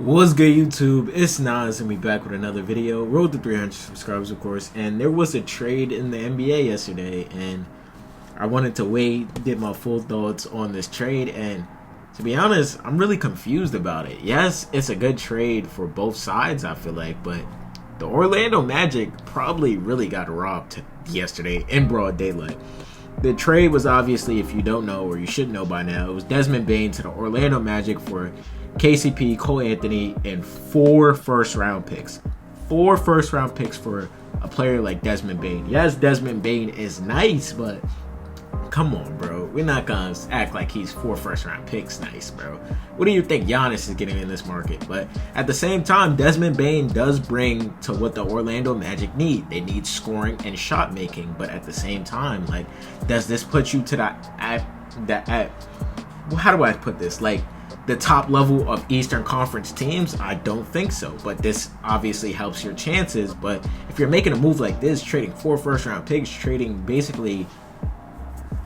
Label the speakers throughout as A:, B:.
A: What's good, YouTube? It's Nas and we back with another video. Road to 300 subscribers, of course. And there was a trade in the NBA yesterday, and I wanted to wait, get my full thoughts on this trade. And to be honest, I'm really confused about it. Yes, it's a good trade for both sides, I feel like, but the Orlando Magic probably really got robbed yesterday in broad daylight. The trade was obviously, if you don't know, or you should know by now, it was Desmond Bane to the Orlando Magic for KCP, Cole Anthony, and 4 first-round picks. 4 first-round picks for a player like Desmond Bane. Yes, Desmond Bane is nice, but come on, bro. We're not going to act like he's 4 first-round picks nice, bro. What do you think Giannis is getting in this market? But at the same time, Desmond Bane does bring to what the Orlando Magic need. They need scoring and shot making. But at the same time, like, does this put you to how do I put this? Like, the top level of Eastern Conference teams? I don't think so, but this obviously helps your chances. But if you're making a move like this, trading 4 first-round picks, trading basically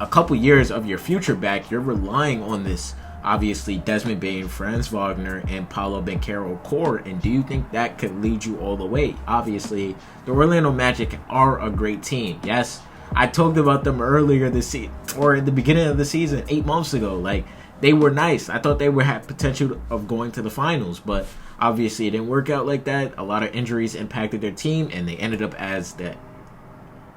A: a couple years of your future back, you're relying on this, obviously, Desmond Bane, Franz Wagner, and Paolo Banchero core, and do you think that could lead you all the way? Obviously, the Orlando Magic are a great team. Yes, I talked about them earlier this season, or at the beginning of the season, 8 months ago. Like, they were nice. I thought they had potential of going to the finals, but obviously it didn't work out like that. A lot of injuries impacted their team, and they ended up as the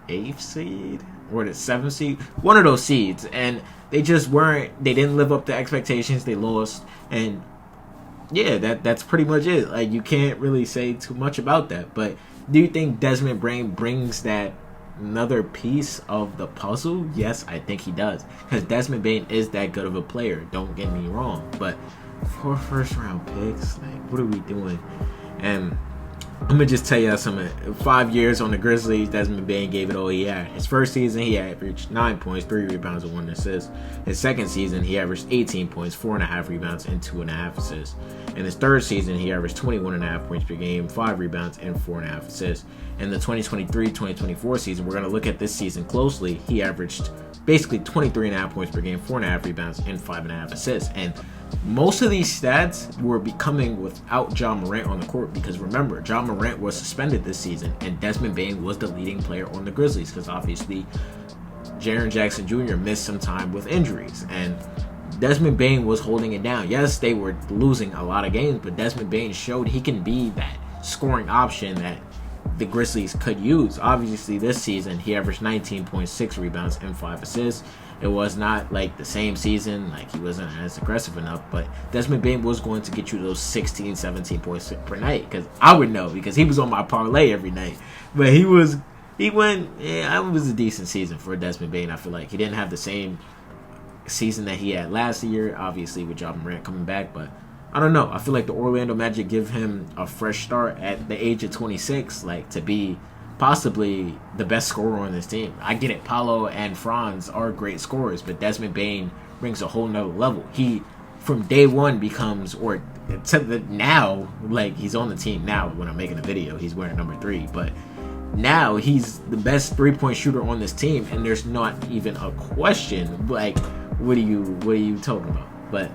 A: 8th seed or the 7th seed, one of those seeds, and they just weren't. They didn't live up to expectations. They lost, and yeah, that's pretty much it. Like, you can't really say too much about that. But do you think Desmond Bane brings that another piece of the puzzle? Yes, I think he does, because Desmond Bane is that good of a player, don't get me wrong, but 4 first-round picks, like, what are we doing? And I'm gonna just tell you something. 5 years on the Grizzlies, Desmond Bane gave it all he had. His first season, he averaged 9 points, 3 rebounds, and 1 assist. His second season, he averaged 18 points, 4.5 rebounds, and 2.5 assists. In his third season, he averaged 21.5 points per game, 5 rebounds, and 4.5 assists. In the 2023-2024 season, we're going to look at this season closely. He averaged basically 23.5 points per game, 4.5 rebounds, and 5.5 assists. And most of these stats were becoming without Ja Morant on the court, because remember, Ja Morant was suspended this season, and Desmond Bane was the leading player on the Grizzlies, because obviously Jaren Jackson Jr. missed some time with injuries, and Desmond Bane was holding it down. Yes, they were losing a lot of games, but Desmond Bane showed he can be that scoring option that the Grizzlies could use. Obviously, this season, he averaged 19.6 rebounds and 5 assists. It was not like the same season, like he wasn't as aggressive enough, but Desmond Bane was going to get you those 16, 17 points per night, because I would know, because he was on my parlay every night. But it was a decent season for Desmond Bane. I feel like he didn't have the same season that he had last year, obviously with Ja Morant coming back, but I don't know. I feel like the Orlando Magic give him a fresh start at the age of 26, like, to be possibly the best scorer on this team. I get it, Paolo and Franz are great scorers, but Desmond Bane brings a whole nother level. He, from day one, becomes, or to the now, like, he's on the team now when I'm making a video, he's wearing number 3, but now he's the best 3-point shooter on this team, and there's not even a question. Like, what are you talking about? But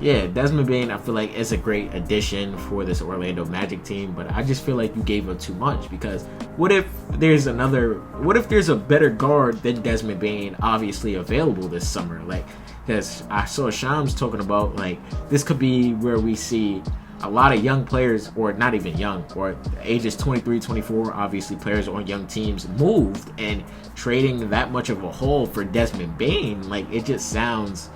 A: yeah, Desmond Bane, I feel like, is a great addition for this Orlando Magic team, but I just feel like you gave up too much, because what if there's a better guard than Desmond Bane obviously available this summer? Like, because I saw Shams talking about, like, this could be where we see a lot of young players, or not even young, or ages 23, 24, obviously players on young teams moved, and trading that much of a haul for Desmond Bane, like, it just sounds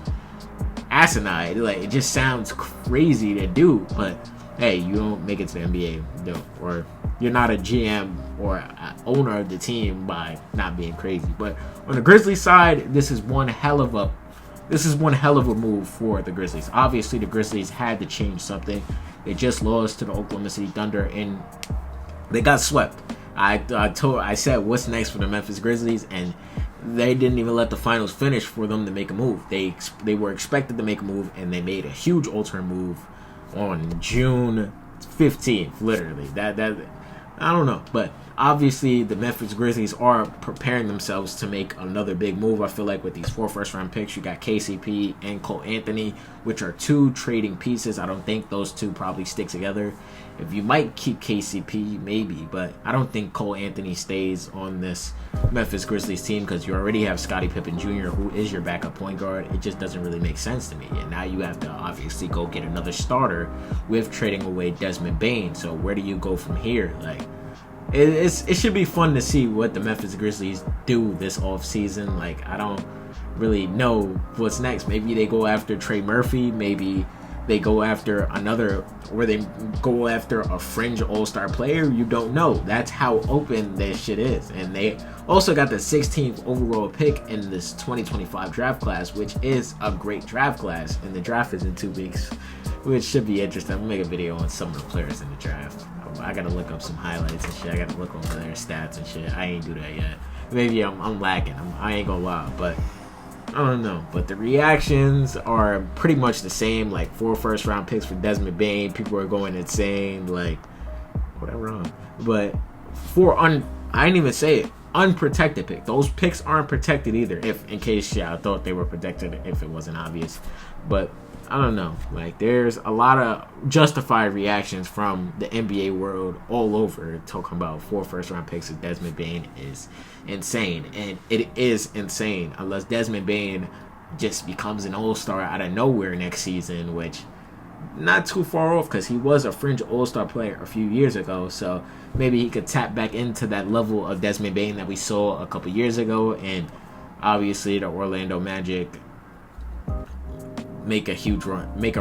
A: asinine. Like, it just sounds crazy to do. But hey, you don't make it to the NBA, or you're not a GM or owner of the team by not being crazy. But on the Grizzlies side, this is one hell of a move for the Grizzlies. Obviously, the Grizzlies had to change something. They just lost to the Oklahoma City Thunder, and they got swept. I said, what's next for the Memphis Grizzlies, and they didn't even let the finals finish for them to make a move. They were expected to make a move, and they made a huge alternate move on June 15th, literally. That I don't know, but obviously the Memphis Grizzlies are preparing themselves to make another big move. I feel like with these 4 first-round picks, you got KCP and Cole Anthony, which are 2 trading pieces. I don't think those 2 probably stick together. If you might keep KCP, maybe, but I don't think Cole Anthony stays on this Memphis Grizzlies team because you already have Scottie Pippen Jr., who is your backup point guard. It just doesn't really make sense to me. And now you have to obviously go get another starter with trading away Desmond Bane. So where do you go from here? Like, it should be fun to see what the Memphis Grizzlies do this offseason. Like, I don't really know what's next. Maybe they go after Trey Murphy. Maybe they go after another, or they go after a fringe all-star player. You don't know. That's how open this shit is. And they also got the 16th overall pick in this 2025 draft class, which is a great draft class. And the draft is in 2 weeks, which should be interesting. I'm gonna make a video on some of the players in the draft. I gotta look up some highlights and shit. I gotta look over their stats and shit. I ain't do that yet. Maybe I'm lacking. I ain't gonna lie, but I don't know. But the reactions are pretty much the same. Like 4 first-round picks for Desmond Bane. People are going insane. Like, whatever. But I didn't even say it. Unprotected pick. Those picks aren't protected either. If in case I thought they were protected, if it wasn't obvious. But I don't know. Like, there's a lot of justified reactions from the NBA world all over talking about 4 first-round picks of Desmond Bane is insane. And it is insane unless Desmond Bane just becomes an all-star out of nowhere next season, which not too far off because he was a fringe all-star player a few years ago. So maybe he could tap back into that level of Desmond Bane that we saw a couple years ago. And obviously the Orlando Magic make a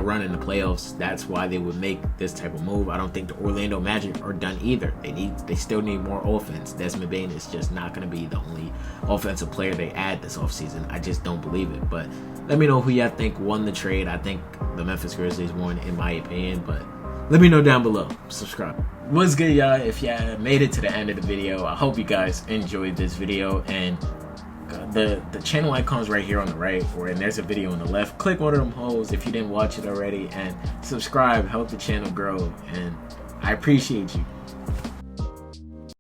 A: run in the playoffs. That's why they would make this type of move. I don't think the Orlando Magic are done either. They still need more offense. Desmond Bane is just not going to be the only offensive player they add this offseason. I just don't believe it. But let me know who y'all think won the trade. I think the Memphis Grizzlies won, in my opinion, but let me know down below. Subscribe. What's good, y'all? If y'all made it to the end of the video, I hope you guys enjoyed this video. And the channel icon's right here on the right, and there's a video on the left. Click one of them holes if you didn't watch it already, and subscribe. Help the channel grow, and I appreciate you.